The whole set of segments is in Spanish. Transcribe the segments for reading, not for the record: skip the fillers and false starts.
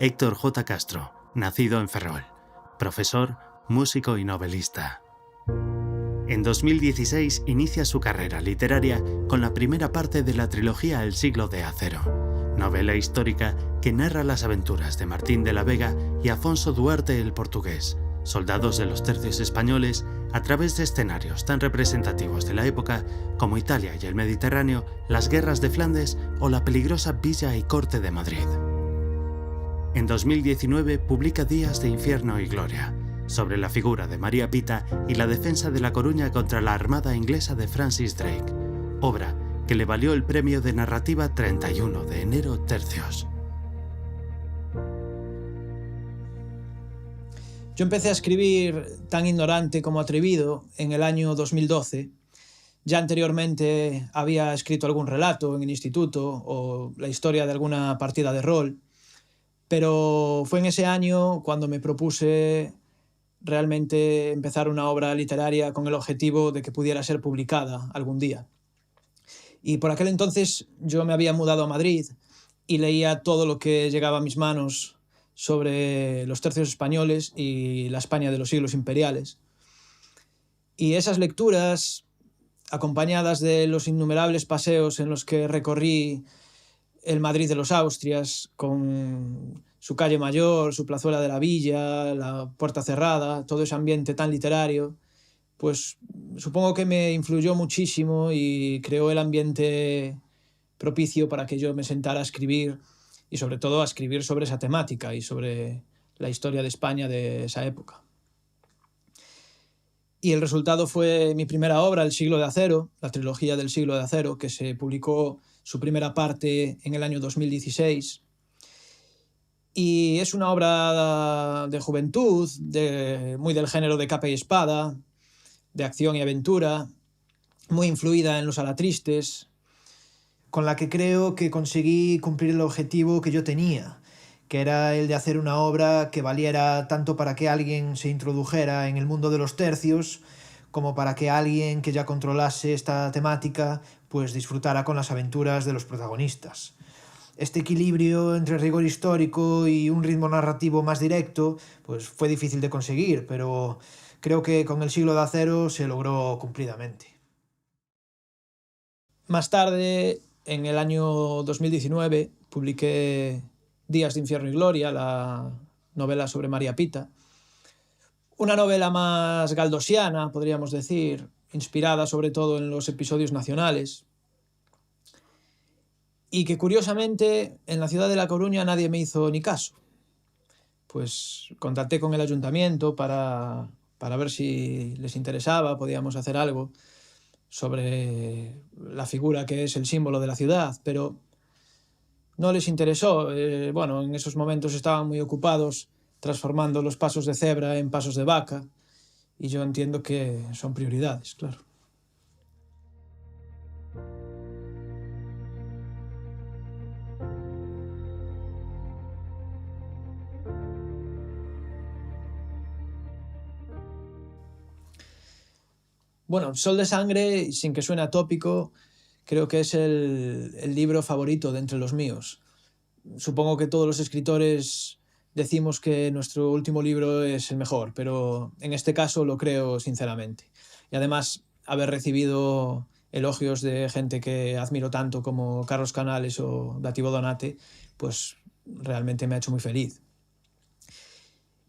Héctor J. Castro, nacido en Ferrol, profesor, músico y novelista. En 2016 inicia su carrera literaria con la primera parte de la trilogía El siglo de acero, novela histórica que narra las aventuras de Martín de la Vega y Afonso Duarte el Portugués, soldados de los tercios españoles, a través de escenarios tan representativos de la época como Italia y el Mediterráneo, las guerras de Flandes o la peligrosa Villa y Corte de Madrid. En 2019 publica Días de infierno y gloria, sobre la figura de María Pita y la defensa de La Coruña contra la armada inglesa de Francis Drake, obra que le valió el premio de narrativa 31 de enero Tercios. Yo empecé a escribir tan ignorante como atrevido en el año 2012. Ya anteriormente había escrito algún relato en el instituto o la historia de alguna partida de rol, pero fue en ese año cuando me propuse realmente empezar una obra literaria con el objetivo de que pudiera ser publicada algún día. Y por aquel entonces yo me había mudado a Madrid y leía todo lo que llegaba a mis manos sobre los tercios españoles y la España de los siglos imperiales. Y esas lecturas, acompañadas de los innumerables paseos en los que recorrí el Madrid de los Austrias, con su calle mayor, su plazuela de la villa, la puerta cerrada, todo ese ambiente tan literario, pues supongo que me influyó muchísimo y creó el ambiente propicio para que yo me sentara a escribir y sobre todo a escribir sobre esa temática y sobre la historia de España de esa época. Y el resultado fue mi primera obra, El siglo de acero, la trilogía del siglo de acero, que se publicó su primera parte en el año 2016. Y es una obra de juventud, muy del género de capa y espada, de acción y aventura, muy influida en los alatristes, con la que creo que conseguí cumplir el objetivo que yo tenía, que era el de hacer una obra que valiera tanto para que alguien se introdujera en el mundo de los tercios, como para que alguien que ya controlase esta temática pues disfrutara con las aventuras de los protagonistas. Este equilibrio entre rigor histórico y un ritmo narrativo más directo pues fue difícil de conseguir, pero creo que con El siglo de acero se logró cumplidamente. Más tarde, en el año 2019, publiqué Días de infierno y gloria, la novela sobre María Pita. Una novela más galdosiana, podríamos decir, inspirada sobre todo en los episodios nacionales. Y que curiosamente en la ciudad de La Coruña nadie me hizo ni caso. Pues contacté con el ayuntamiento para ver si les interesaba, podíamos hacer algo sobre la figura que es el símbolo de la ciudad, pero no les interesó. Bueno, en esos momentos estaban muy ocupados transformando los pasos de cebra en pasos de vaca, y yo entiendo que son prioridades, claro. Bueno, Sol de sangre, sin que suene atópico, creo que es el libro favorito de entre los míos. Supongo que todos los escritores decimos que nuestro último libro es el mejor, pero en este caso lo creo sinceramente. Y además, haber recibido elogios de gente que admiro tanto como Carlos Canales o Dativo Donate, pues realmente me ha hecho muy feliz.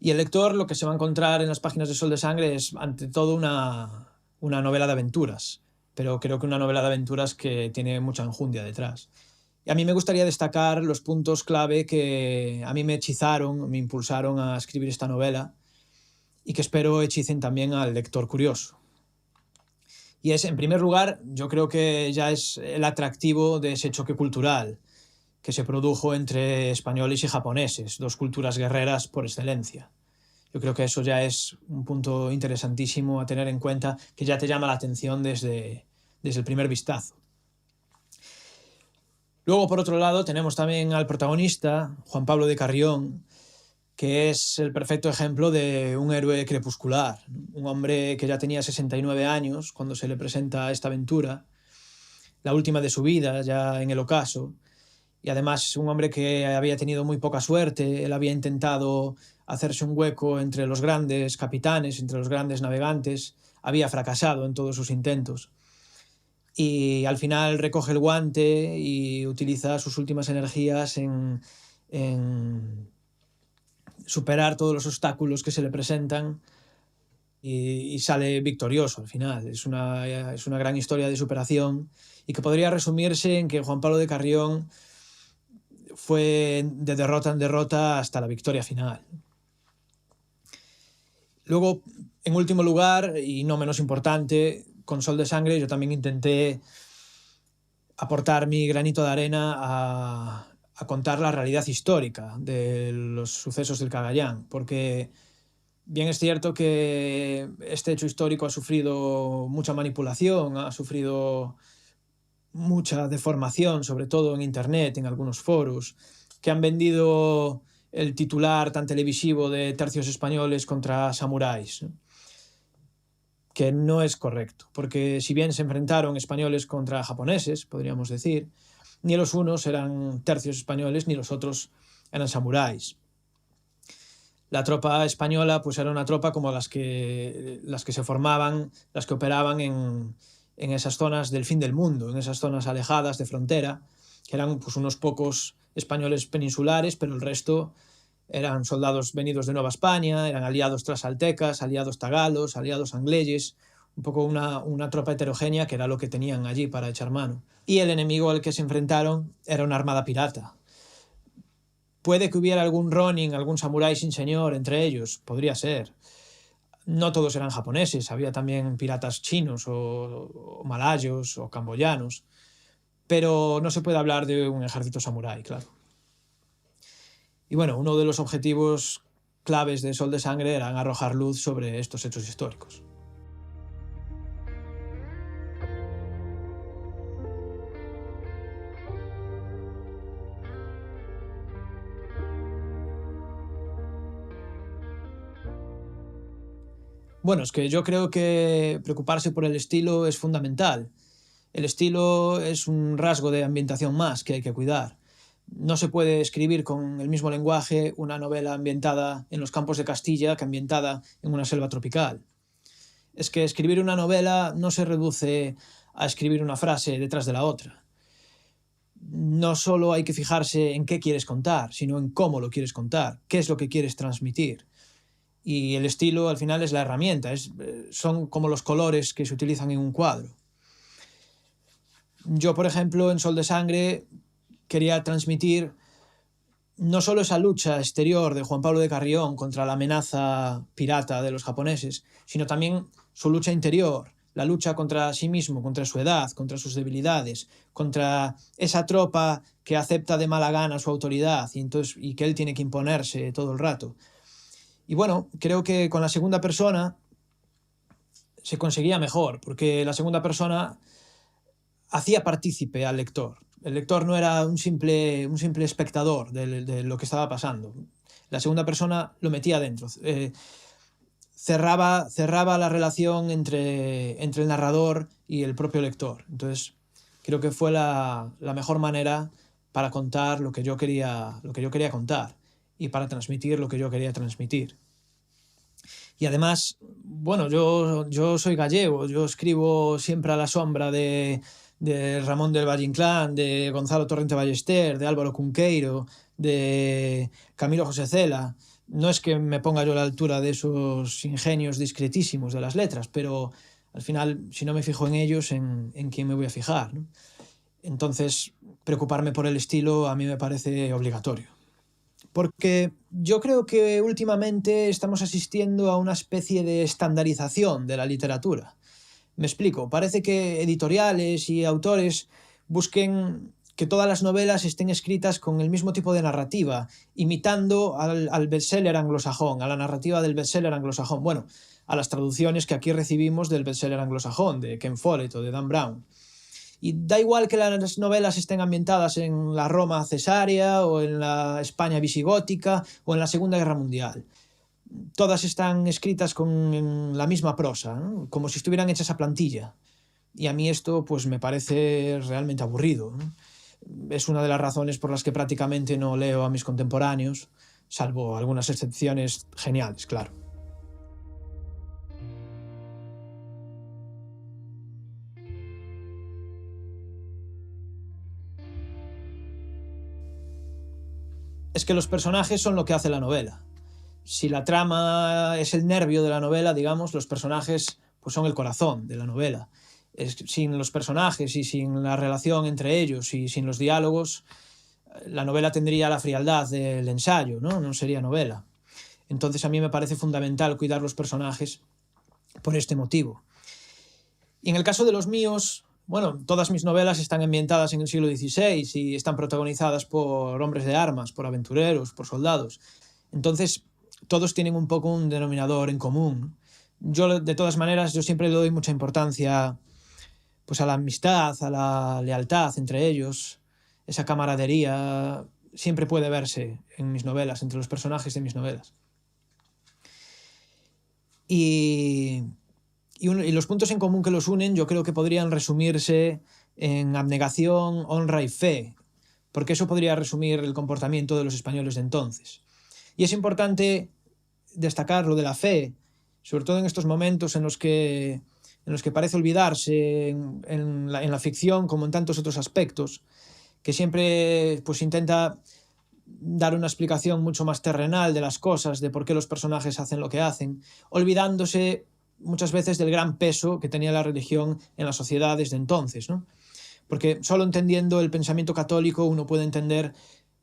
Y el lector lo que se va a encontrar en las páginas de Sol de sangre es ante todo una novela de aventuras, pero creo que una novela de aventuras que tiene mucha enjundia detrás. Y a mí me gustaría destacar los puntos clave que a mí me hechizaron, me impulsaron a escribir esta novela y que espero hechicen también al lector curioso. Y es, en primer lugar, yo creo que ya es el atractivo de ese choque cultural que se produjo entre españoles y japoneses, dos culturas guerreras por excelencia. Yo creo que eso ya es un punto interesantísimo a tener en cuenta, que ya te llama la atención desde el primer vistazo. Luego, por otro lado, tenemos también al protagonista, Juan Pablo de Carrión, que es el perfecto ejemplo de un héroe crepuscular, un hombre que ya tenía 69 años cuando se le presenta esta aventura, la última de su vida, ya en el ocaso, y además un hombre que había tenido muy poca suerte. Él había intentado hacerse un hueco entre los grandes capitanes, entre los grandes navegantes, había fracasado en todos sus intentos. Y al final recoge el guante y utiliza sus últimas energías en superar todos los obstáculos que se le presentan y sale victorioso al final. Es una gran historia de superación y que podría resumirse en que Juan Pablo de Carrión fue de derrota en derrota hasta la victoria final. Luego, en último lugar, y no menos importante, con Sol de Sangre yo también intenté aportar mi granito de arena a contar la realidad histórica de los sucesos del Cagayán, porque bien es cierto que este hecho histórico ha sufrido mucha manipulación, ha sufrido mucha deformación, sobre todo en internet, en algunos foros, que han vendido el titular tan televisivo de tercios españoles contra samuráis, ¿no? Que no es correcto, porque si bien se enfrentaron españoles contra japoneses, podríamos decir, ni los unos eran tercios españoles ni los otros eran samuráis. La tropa española pues era una tropa como las que se formaban, las que operaban en esas zonas del fin del mundo, en esas zonas alejadas de frontera, que eran pues unos pocos españoles peninsulares, pero el resto eran soldados venidos de Nueva España, eran aliados trasaltecas, aliados tagalos, aliados angleses, un poco una tropa heterogénea que era lo que tenían allí para echar mano. Y el enemigo al que se enfrentaron era una armada pirata. Puede que hubiera algún ronin, algún samurái sin señor entre ellos, podría ser. No todos eran japoneses, había también piratas chinos o malayos o camboyanos, pero no se puede hablar de un ejército samurái, claro. Y bueno, uno de los objetivos claves de Sol de Sangre eran arrojar luz sobre estos hechos históricos. Bueno, es que yo creo que preocuparse por el estilo es fundamental. El estilo es un rasgo de ambientación más que hay que cuidar. No se puede escribir con el mismo lenguaje una novela ambientada en los campos de Castilla que ambientada en una selva tropical. Es que escribir una novela no se reduce a escribir una frase detrás de la otra. No solo hay que fijarse en qué quieres contar, sino en cómo lo quieres contar, qué es lo que quieres transmitir. Y el estilo al final es la herramienta, son como los colores que se utilizan en un cuadro. Yo, por ejemplo, en Sol de Sangre quería transmitir no solo esa lucha exterior de Juan Pablo de Carrión contra la amenaza pirata de los japoneses, sino también su lucha interior, la lucha contra sí mismo, contra su edad, contra sus debilidades, contra esa tropa que acepta de mala gana su autoridad y que él tiene que imponerse todo el rato. Y bueno, creo que con la segunda persona se conseguía mejor, porque la segunda persona hacía partícipe al lector. El lector no era un simple espectador de lo que estaba pasando. La segunda persona lo metía dentro. Cerraba la relación entre el narrador y el propio lector. Entonces, creo que fue la mejor manera para contar lo que yo quería contar y para transmitir lo que yo quería transmitir. Y además, bueno, yo soy gallego, yo escribo siempre a la sombra de Ramón del Valle Inclán, de Gonzalo Torrente Ballester, de Álvaro Cunqueiro, de Camilo José Cela. No es que me ponga yo a la altura de esos ingenios discretísimos de las letras, pero al final, si no me fijo en ellos, ¿en quién me voy a fijar, ¿no? Entonces, preocuparme por el estilo a mí me parece obligatorio. Porque yo creo que últimamente estamos asistiendo a una especie de estandarización de la literatura. Me explico, parece que editoriales y autores busquen que todas las novelas estén escritas con el mismo tipo de narrativa, imitando al bestseller anglosajón, a la narrativa del bestseller anglosajón. Bueno, a las traducciones que aquí recibimos del bestseller anglosajón, de Ken Follett o de Dan Brown. Y da igual que las novelas estén ambientadas en la Roma cesárea o en la España visigótica o en la Segunda Guerra Mundial. Todas están escritas con la misma prosa, ¿no? Como si estuvieran hechas a plantilla. Y a mí esto pues me parece realmente aburrido, ¿no? Es una de las razones por las que prácticamente no leo a mis contemporáneos, salvo algunas excepciones geniales, claro. Es que los personajes son lo que hace la novela. Si la trama es el nervio de la novela, digamos, los personajes pues son el corazón de la novela. Sin los personajes y sin la relación entre ellos y sin los diálogos, la novela tendría la frialdad del ensayo, ¿no? No sería novela. Entonces a mí me parece fundamental cuidar los personajes por este motivo. Y en el caso de los míos, bueno, todas mis novelas están ambientadas en el siglo XVI y están protagonizadas por hombres de armas, por aventureros, por soldados. Entonces, todos tienen un poco un denominador en común. Yo, de todas maneras, yo siempre le doy mucha importancia pues, a la amistad, a la lealtad entre ellos. Esa camaradería siempre puede verse en mis novelas, entre los personajes de mis novelas. Y los puntos en común que los unen yo creo que podrían resumirse en abnegación, honra y fe, porque eso podría resumir el comportamiento de los españoles de entonces. Y es importante destacar lo de la fe, sobre todo en estos momentos en los que parece olvidarse en la ficción como en tantos otros aspectos, que siempre pues intenta dar una explicación mucho más terrenal de las cosas, de por qué los personajes hacen lo que hacen, olvidándose muchas veces del gran peso que tenía la religión en las sociedades de entonces, ¿no? Porque solo entendiendo el pensamiento católico uno puede entender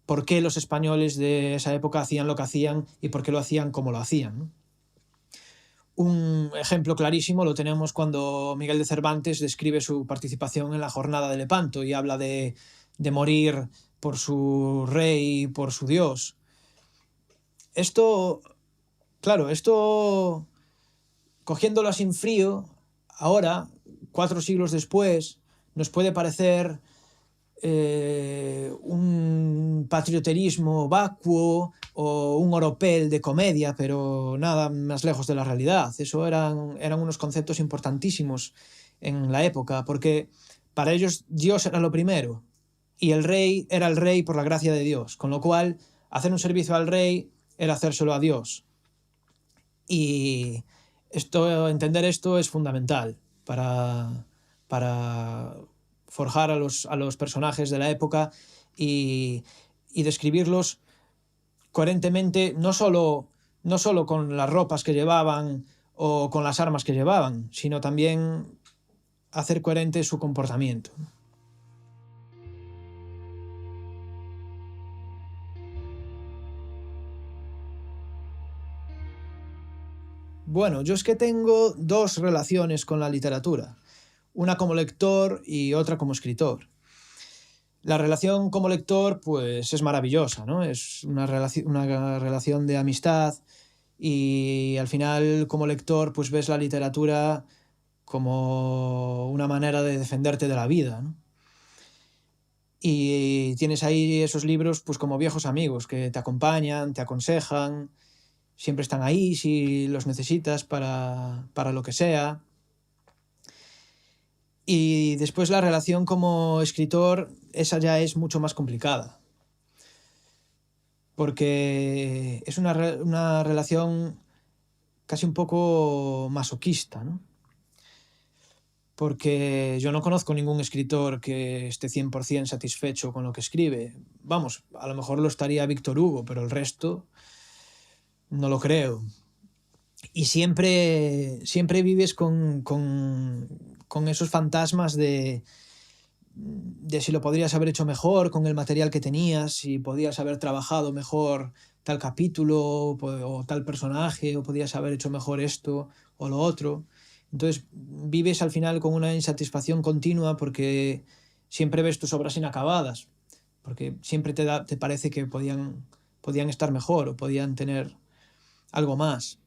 por qué los españoles de esa época hacían lo que hacían y por qué lo hacían como lo hacían, ¿no? Un ejemplo clarísimo lo tenemos cuando Miguel de Cervantes describe su participación en la jornada de Lepanto y habla de morir por su rey, por su Dios. Esto, claro, cogiéndolo así en frío, ahora, 4 siglos después, nos puede parecer un patrioterismo vacuo o un oropel de comedia, pero nada más lejos de la realidad. Eso eran unos conceptos importantísimos en la época, porque para ellos Dios era lo primero y el rey era el rey por la gracia de Dios, con lo cual hacer un servicio al rey era hacérselo a Dios. Y entender esto es fundamental para forjar a los personajes de la época y describirlos coherentemente, no solo con las ropas que llevaban o con las armas que llevaban, sino también hacer coherente su comportamiento. Bueno, yo es que tengo 2 relaciones con la literatura, una como lector y otra como escritor. La relación como lector pues es maravillosa, ¿no? Es una relación de amistad y al final como lector pues ves la literatura como una manera de defenderte de la vida, ¿no? Y tienes ahí esos libros pues como viejos amigos que te acompañan, te aconsejan, siempre están ahí si los necesitas para lo que sea. Y después la relación como escritor, esa ya es mucho más complicada. Porque es una relación casi un poco masoquista, ¿no? Porque yo no conozco ningún escritor que esté 100% satisfecho con lo que escribe. Vamos, a lo mejor lo estaría Víctor Hugo, pero el resto no lo creo. Y siempre vives con esos fantasmas de si lo podrías haber hecho mejor con el material que tenías, si podías haber trabajado mejor tal capítulo o tal personaje, o podías haber hecho mejor esto o lo otro. Entonces vives al final con una insatisfacción continua porque siempre ves tus obras inacabadas, porque siempre te parece que podían estar mejor o podían tener algo más.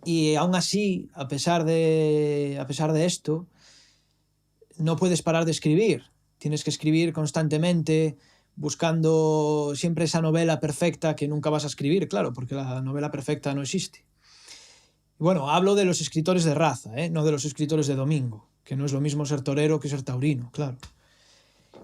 Y aún así, a pesar de esto, no puedes parar de escribir. Tienes que escribir constantemente, buscando siempre esa novela perfecta que nunca vas a escribir, claro, porque la novela perfecta no existe. Bueno, hablo de los escritores de raza, no de los escritores de domingo, que no es lo mismo ser torero que ser taurino, claro.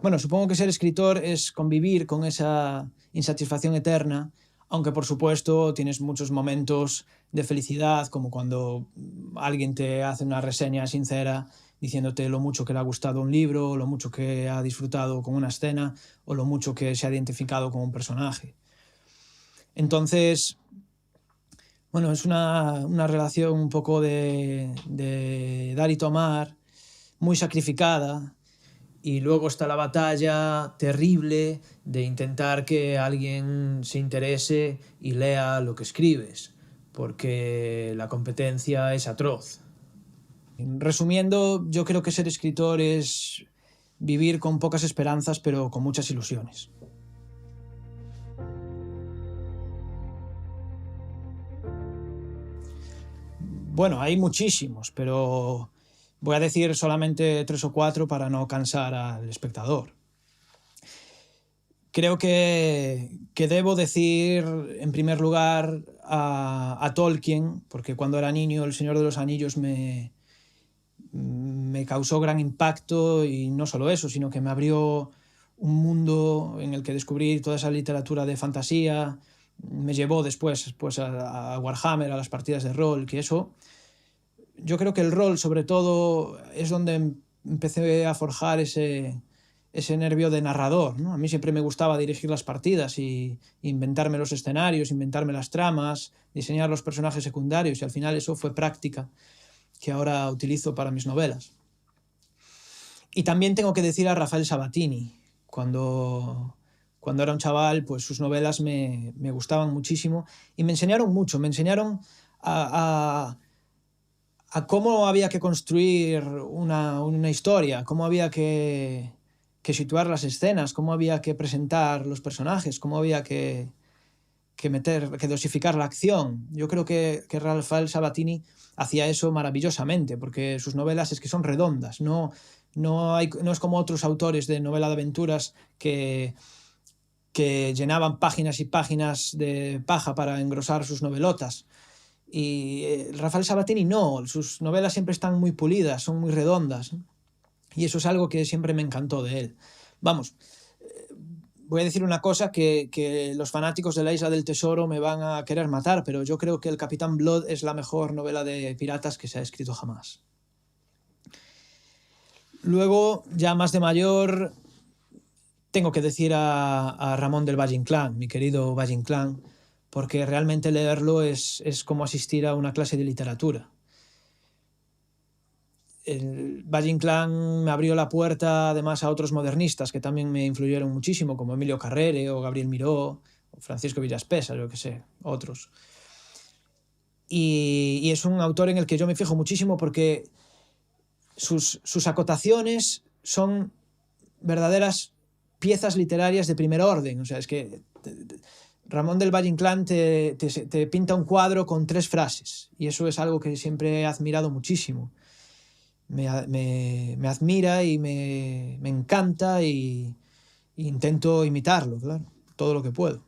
Bueno, supongo que ser escritor es convivir con esa insatisfacción eterna, aunque por supuesto tienes muchos momentos de felicidad, como cuando alguien te hace una reseña sincera diciéndote lo mucho que le ha gustado un libro, lo mucho que ha disfrutado con una escena o lo mucho que se ha identificado con un personaje. Entonces, bueno, es una relación un poco de dar y tomar, muy sacrificada. Y luego está la batalla terrible de intentar que alguien se interese y lea lo que escribes, porque la competencia es atroz. Resumiendo, yo creo que ser escritor es vivir con pocas esperanzas, pero con muchas ilusiones. Bueno, hay muchísimos, pero voy a decir solamente 3 o 4 para no cansar al espectador. Creo que debo decir, en primer lugar, a Tolkien, porque cuando era niño El Señor de los Anillos me causó gran impacto, y no solo eso, sino que me abrió un mundo en el que descubrí toda esa literatura de fantasía, me llevó después pues, a Warhammer, a las partidas de rol, que eso, yo creo que el rol sobre todo es donde empecé a forjar ese nervio de narrador, ¿no? A mí siempre me gustaba dirigir las partidas y inventarme los escenarios, inventarme las tramas, diseñar los personajes secundarios, y al final eso fue práctica que ahora utilizo para mis novelas. Y también tengo que decir a Rafael Sabatini. Cuando era un chaval, pues sus novelas me gustaban muchísimo y me enseñaron mucho, me enseñaron a cómo había que construir una historia, cómo había que situar las escenas, cómo había que presentar los personajes, cómo había que dosificar la acción. Yo creo que Rafael Sabatini hacía eso maravillosamente, porque sus novelas es que son redondas, no es como otros autores de novela de aventuras que llenaban páginas y páginas de paja para engrosar sus novelotas. Y Rafael Sabatini no, sus novelas siempre están muy pulidas, son muy redondas, ¿no? Y eso es algo que siempre me encantó de él. Vamos, voy a decir una cosa que los fanáticos de La Isla del Tesoro me van a querer matar, pero yo creo que El Capitán Blood es la mejor novela de piratas que se ha escrito jamás. Luego, ya más de mayor, tengo que decir a Ramón del Valle Inclán, mi querido Valle Inclán, porque realmente leerlo es como asistir a una clase de literatura. El Valle Inclán me abrió la puerta además a otros modernistas que también me influyeron muchísimo, como Emilio Carrere o Gabriel Miró o Francisco Villaspesa, yo qué sé, otros. Y es un autor en el que yo me fijo muchísimo porque sus acotaciones son verdaderas piezas literarias de primer orden. O sea, es que Ramón del Valle Inclán te pinta un cuadro con 3 frases, y eso es algo que siempre he admirado muchísimo. Me admira y me encanta, y intento imitarlo, claro, todo lo que puedo.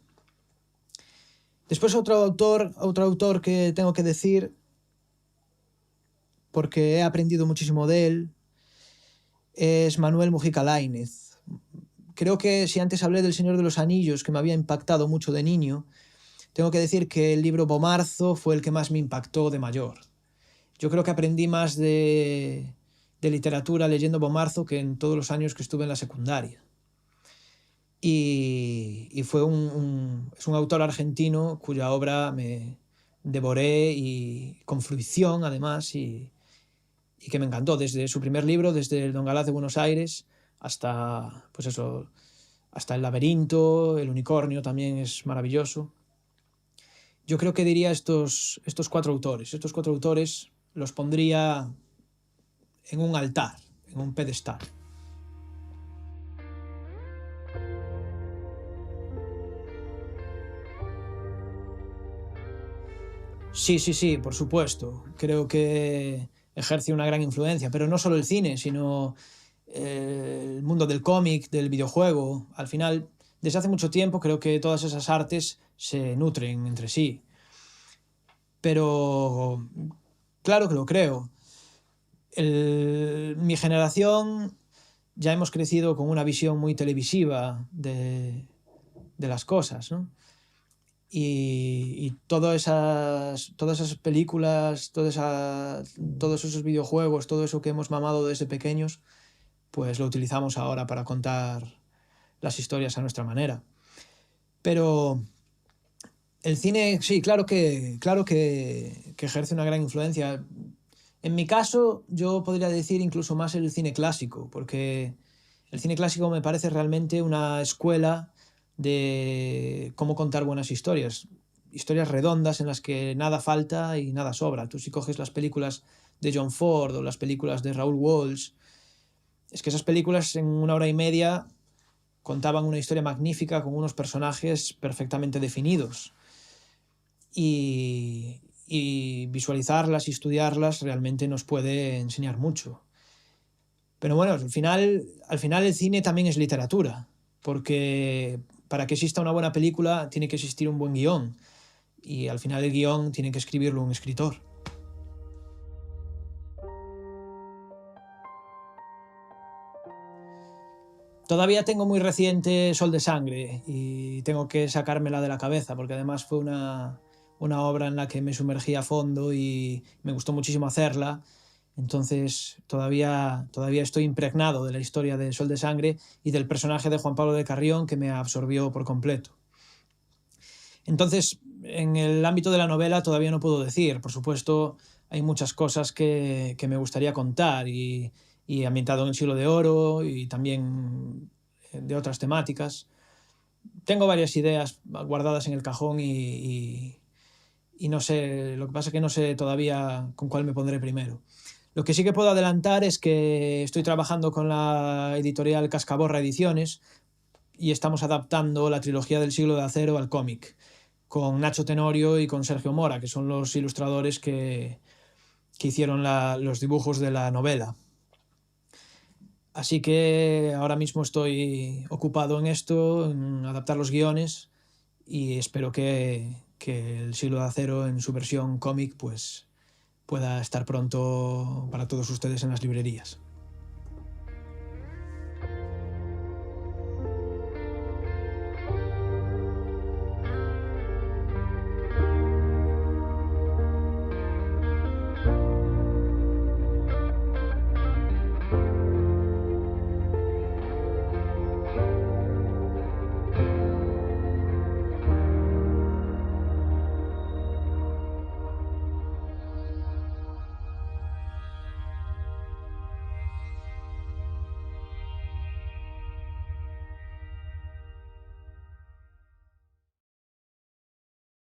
Después otro autor que tengo que decir, porque he aprendido muchísimo de él, es Manuel Mujica Lainez. Creo que si antes hablé del Señor de los Anillos, que me había impactado mucho de niño, tengo que decir que el libro Bomarzo fue el que más me impactó de mayor. Yo creo que aprendí más de literatura leyendo Bomarzo que en todos los años que estuve en la secundaria. Y es un autor argentino cuya obra me devoré, y con fruición además, y que me encantó desde su primer libro, desde el Don Galaz de Buenos Aires, hasta, pues eso, hasta El laberinto, El unicornio también es maravilloso. Yo creo que diría estos 4 autores. Estos 4 autores los pondría en un altar, en un pedestal. Sí, por supuesto. Creo que ejerce una gran influencia, pero no solo el cine, sino el mundo del cómic, del videojuego. Al final, desde hace mucho tiempo, creo que todas esas artes se nutren entre sí. Pero claro que lo creo. Mi generación ya hemos crecido con una visión muy televisiva de las cosas, ¿no? Y todas esas películas, todos esos videojuegos, todo eso que hemos mamado desde pequeños, pues lo utilizamos ahora para contar las historias a nuestra manera. Pero el cine, sí, claro que ejerce una gran influencia. En mi caso, yo podría decir incluso más el cine clásico, porque el cine clásico me parece realmente una escuela de cómo contar buenas historias. Historias redondas en las que nada falta y nada sobra. Tú si coges las películas de John Ford o las películas de Raoul Walsh, es que esas películas en 1 hora y media contaban una historia magnífica con unos personajes perfectamente definidos. Y visualizarlas y estudiarlas realmente nos puede enseñar mucho. Pero bueno, al final el cine también es literatura, porque para que exista una buena película tiene que existir un buen guión, y al final el guión tiene que escribirlo un escritor. Todavía tengo muy reciente Sol de Sangre y tengo que sacármela de la cabeza, porque además fue una obra en la que me sumergí a fondo y me gustó muchísimo hacerla. Entonces todavía estoy impregnado de la historia de Sol de Sangre y del personaje de Juan Pablo de Carrión, que me absorbió por completo. Entonces, en el ámbito de la novela todavía no puedo decir. Por supuesto, hay muchas cosas que me gustaría contar y ambientado en el Siglo de Oro y también de otras temáticas. Tengo varias ideas guardadas en el cajón y no sé, lo que pasa es que no sé todavía con cuál me pondré primero. Lo que sí que puedo adelantar es que estoy trabajando con la editorial Cascaborra Ediciones y estamos adaptando la trilogía del Siglo de Acero al cómic, con Nacho Tenorio y con Sergio Mora, que son los ilustradores que hicieron los dibujos de la novela. Así que ahora mismo estoy ocupado en esto, en adaptar los guiones, y espero que el Siglo de Acero en su versión cómic pues pueda estar pronto para todos ustedes en las librerías.